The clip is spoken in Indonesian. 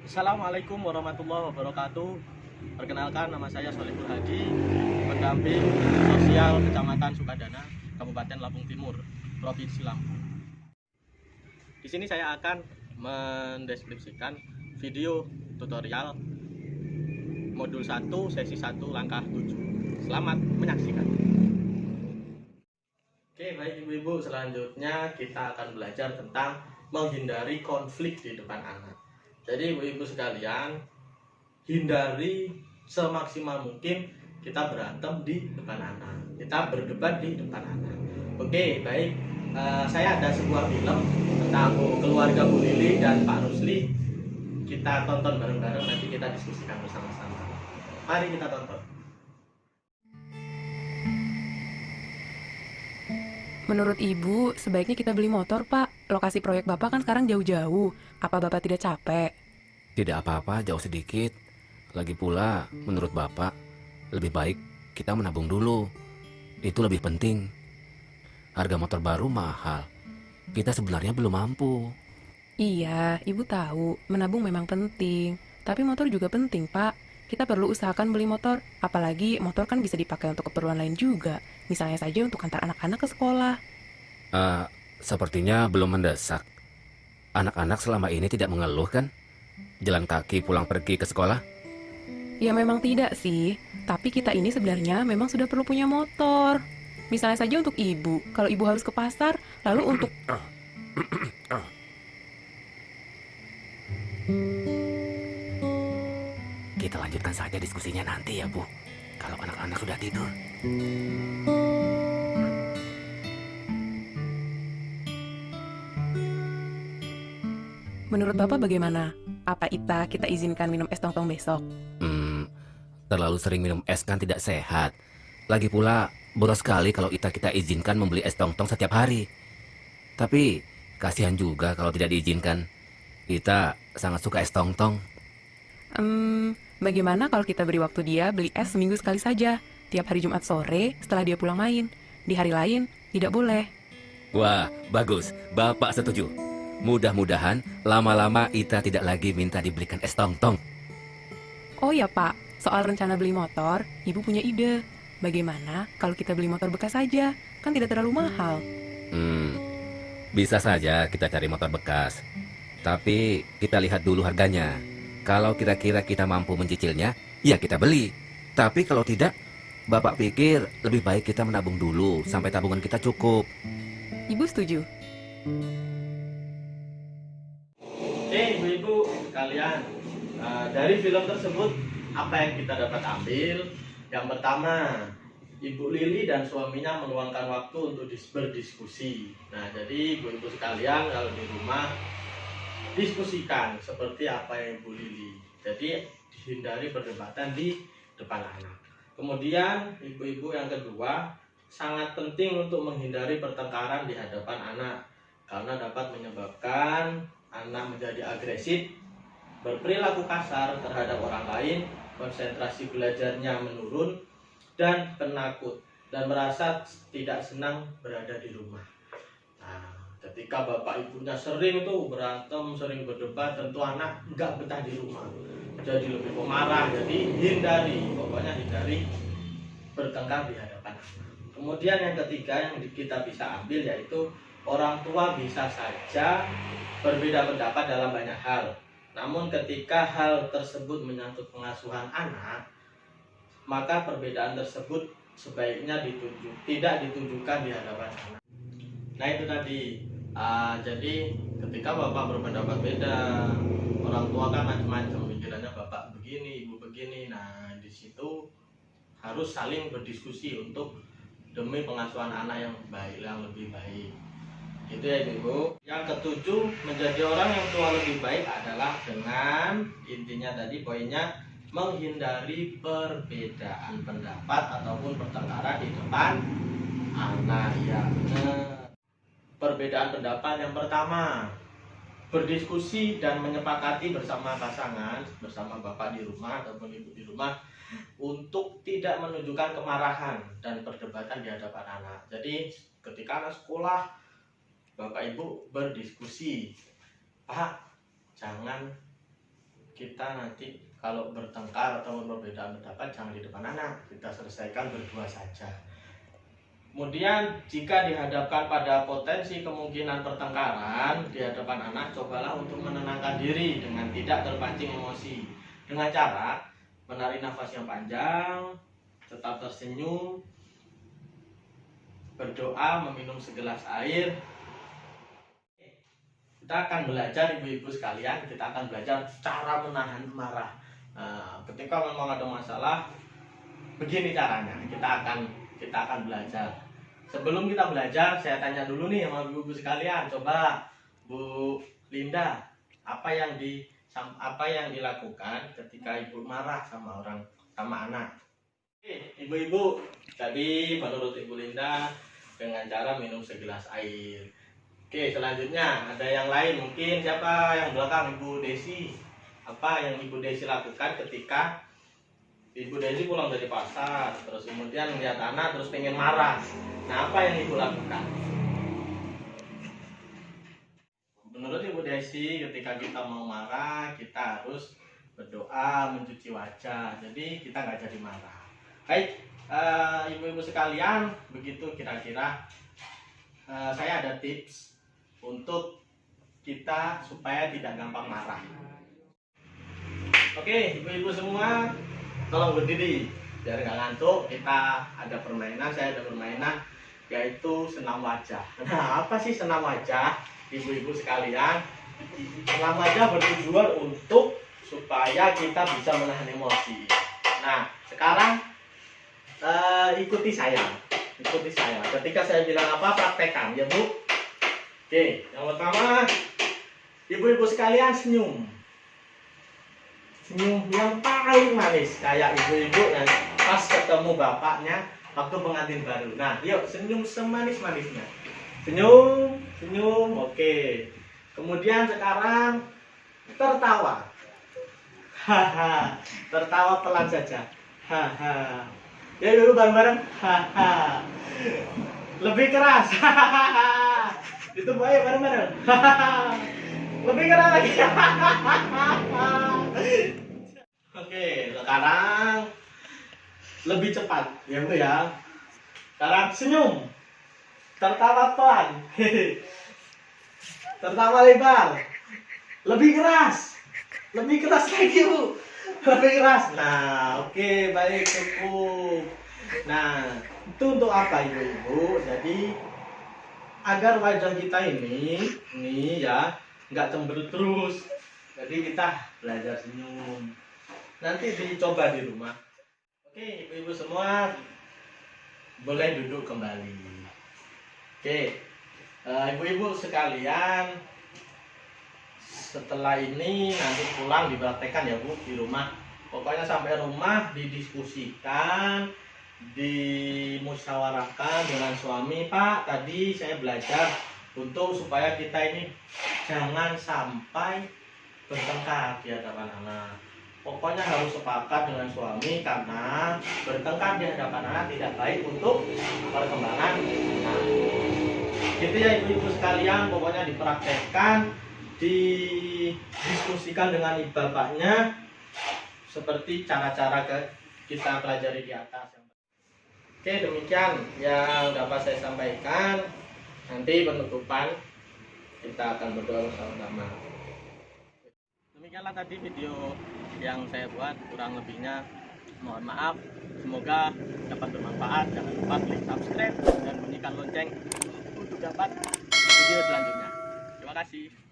Assalamualaikum warahmatullahi wabarakatuh. Perkenalkan, nama saya Solihul Hadi, pendamping sosial Kecamatan Sukadana, Kabupaten Lampung Timur, Provinsi Lampung. Di sini saya akan mendeskripsikan video tutorial modul 1 sesi 1 langkah 7. Selamat menyaksikan. Oke, baik ibu-ibu, selanjutnya kita akan belajar tentang menghindari konflik di depan anak. Jadi ibu-ibu sekalian, hindari semaksimal mungkin kita berantem di depan anak, kita berdebat di depan anak. Oke, baik. Saya ada sebuah film tentang keluarga Bu Lili dan Pak Rusli. Kita tonton bareng-bareng, nanti kita diskusikan bersama-sama. Mari kita tonton. Menurut Ibu, sebaiknya kita beli motor, Pak. Lokasi proyek Bapak kan sekarang jauh-jauh. Apa Bapak tidak capek? Tidak apa-apa, jauh sedikit. Lagi pula, menurut Bapak, lebih baik kita menabung dulu. Itu lebih penting. Harga motor baru mahal. Kita sebenarnya belum mampu. Iya, Ibu tahu, menabung memang penting. Tapi motor juga penting, Pak. Kita perlu usahakan beli motor, apalagi motor kan bisa dipakai untuk keperluan lain juga. Misalnya saja untuk antar anak-anak ke sekolah. Eh, Sepertinya belum mendesak. Anak-anak selama ini tidak mengeluh kan? Jalan kaki pulang pergi ke sekolah? Ya memang tidak sih, tapi kita ini sebenarnya memang sudah perlu punya motor. Misalnya saja untuk Ibu, kalau Ibu harus ke pasar, lalu untuk Kita lanjutkan saja diskusinya nanti ya, Bu. Kalau anak-anak sudah tidur. menurut Bapak bagaimana? Apa kita izinkan minum es tongtong besok? Hmm, Terlalu sering minum es kan tidak sehat. Lagi pula, boros sekali kalau kita izinkan membeli es tongtong setiap hari. Tapi, kasihan juga kalau tidak diizinkan. Kita sangat suka es tongtong. Bagaimana kalau kita beri waktu dia beli es seminggu sekali saja, tiap hari Jumat sore setelah dia pulang main. Di hari lain, tidak boleh. Wah, bagus. Bapak setuju. Mudah-mudahan lama-lama Ita tidak lagi minta dibelikan es tongtong. Oh ya Pak, soal rencana beli motor, Ibu punya ide. Bagaimana kalau kita beli motor bekas saja? Kan tidak terlalu mahal. Hmm, Bisa saja kita cari motor bekas. Tapi kita lihat dulu harganya. Kalau kira-kira kita mampu mencicilnya, ya kita beli. Tapi kalau tidak, Bapak pikir lebih baik kita menabung dulu sampai tabungan kita cukup. Ibu setuju? Oke, ibu-ibu sekalian, dari film tersebut apa yang kita dapat ambil? Yang pertama, Ibu Lili dan suaminya meluangkan waktu untuk berdiskusi. Nah, jadi ibu-ibu sekalian kalau di rumah diskusikan seperti apa yang Ibu Lili. Jadi dihindari perdebatan di depan anak. Kemudian ibu-ibu yang kedua, sangat penting untuk menghindari pertengkaran di hadapan anak karena dapat menyebabkan anak menjadi agresif, berperilaku kasar terhadap orang lain, konsentrasi belajarnya menurun, dan penakut, dan merasa tidak senang berada di rumah. Nah, ketika bapak ibunya sering tuh berantem, sering berdebat, tentu anak nggak betah di rumah, jadi lebih pemarah. Jadi hindari, pokoknya hindari bertengkar di hadapan anak. Kemudian yang ketiga yang kita bisa ambil yaitu orang tua bisa saja berbeda pendapat dalam banyak hal. Namun ketika hal tersebut menyangkut pengasuhan anak, maka perbedaan tersebut sebaiknya tidak ditunjukkan di hadapan anak. Nah itu tadi. Jadi ketika bapak berpendapat beda, orang tua kan macam-macam pikirannya, bapak begini, ibu begini. Nah di situ harus saling berdiskusi untuk demi pengasuhan anak yang baik, yang lebih baik. Itu ya ibu. Yang ketujuh, menjadi orang yang tua lebih baik adalah dengan, intinya tadi poinnya, menghindari perbedaan pendapat ataupun pertengkaran di depan anak. Ya benar. Perbedaan pendapat yang pertama, berdiskusi dan menyepakati bersama pasangan, bersama bapak di rumah ataupun ibu di rumah, untuk tidak menunjukkan kemarahan dan perdebatan di hadapan anak. Jadi ketika anak sekolah, bapak ibu berdiskusi, Pak, jangan kita nanti kalau bertengkar atau berbeda pendapat jangan di depan anak, kita selesaikan berdua saja. Kemudian jika dihadapkan pada potensi kemungkinan pertengkaran di hadapan anak, cobalah untuk menenangkan diri dengan tidak terpancing emosi, dengan cara menarik nafas yang panjang, tetap tersenyum, berdoa, meminum segelas air. Kita akan belajar, ibu-ibu sekalian, kita akan belajar cara menahan marah. Ketika memang ada masalah, begini caranya. Kita akan belajar. Sebelum kita belajar, saya tanya dulu nih sama ibu-ibu sekalian. Coba Bu Linda, apa yang dilakukan ketika ibu marah sama anak? Oke, ibu-ibu, tadi menurut Ibu Linda dengan cara minum segelas air. Oke, selanjutnya ada yang lain, mungkin siapa yang belakang? Ibu Desi. Apa yang Ibu Desi lakukan ketika Ibu Desi pulang dari pasar, terus kemudian melihat anak terus pengen marah? Nah, apa yang Ibu lakukan? Menurut Ibu Desi, ketika kita mau marah, kita harus berdoa, mencuci wajah, jadi kita nggak jadi marah. Baik, ibu-ibu sekalian, begitu kira-kira saya ada tips untuk kita supaya tidak gampang marah. Oke, ibu-ibu semua, tolong berdiri biar nggak ngantuk. Kita ada permainan, saya ada permainan, yaitu senam wajah. Nah, apa sih senam wajah, ibu-ibu sekalian? Senam wajah bertujuan untuk supaya kita bisa menahan emosi. Nah, sekarang ikuti saya. Ketika saya bilang apa, praktekkan ya Bu. Oke, yang pertama, ibu-ibu sekalian senyum yang paling manis, kayak ibu-ibu yang pas ketemu bapaknya waktu pengantin baru. Nah, yuk senyum semanis-manisnya. Senyum, oke. Kemudian sekarang tertawa. Haha, tertawa pelan saja. Haha. Ya dulu bareng-bareng. Haha. Lebih keras. Hahaha. Itu boleh bareng-bareng. Hahaha. Lebih keras lagi. Oke, sekarang lebih cepat ya Bu ya. Sekarang senyum. Tertawa pelan. Tertawa lebar. Lebih keras lagi Bu. Lebih keras. Nah, oke, baik, cukup. Nah, itu untuk apa ibu-ibu? Jadi agar wajah kita ini ya nggak cemberut terus. Jadi kita belajar senyum. Nanti dicoba di rumah. Oke, ibu-ibu semua boleh duduk kembali. Oke, ibu-ibu sekalian, setelah ini nanti pulang dipraktekkan ya Bu di rumah. Pokoknya sampai rumah didiskusikan, dimusyawarahkan dengan suami. Pak, tadi saya belajar untuk supaya kita ini jangan sampai bertengkar di hadapan anak. Pokoknya harus sepakat dengan suami, karena bertengkar di hadapan anak tidak baik untuk perkembangan anak. Gitu ya ibu-ibu sekalian, pokoknya dipraktekkan, didiskusikan dengan ibu bapaknya seperti cara-cara kita pelajari di atas. Oke, demikian yang dapat saya sampaikan. Nanti penutupan kita akan berdoa bersama-sama. Demikianlah tadi video yang saya buat, kurang lebihnya mohon maaf. Semoga dapat bermanfaat. Jangan lupa klik subscribe dan bunyikan lonceng untuk dapat video selanjutnya. Terima kasih.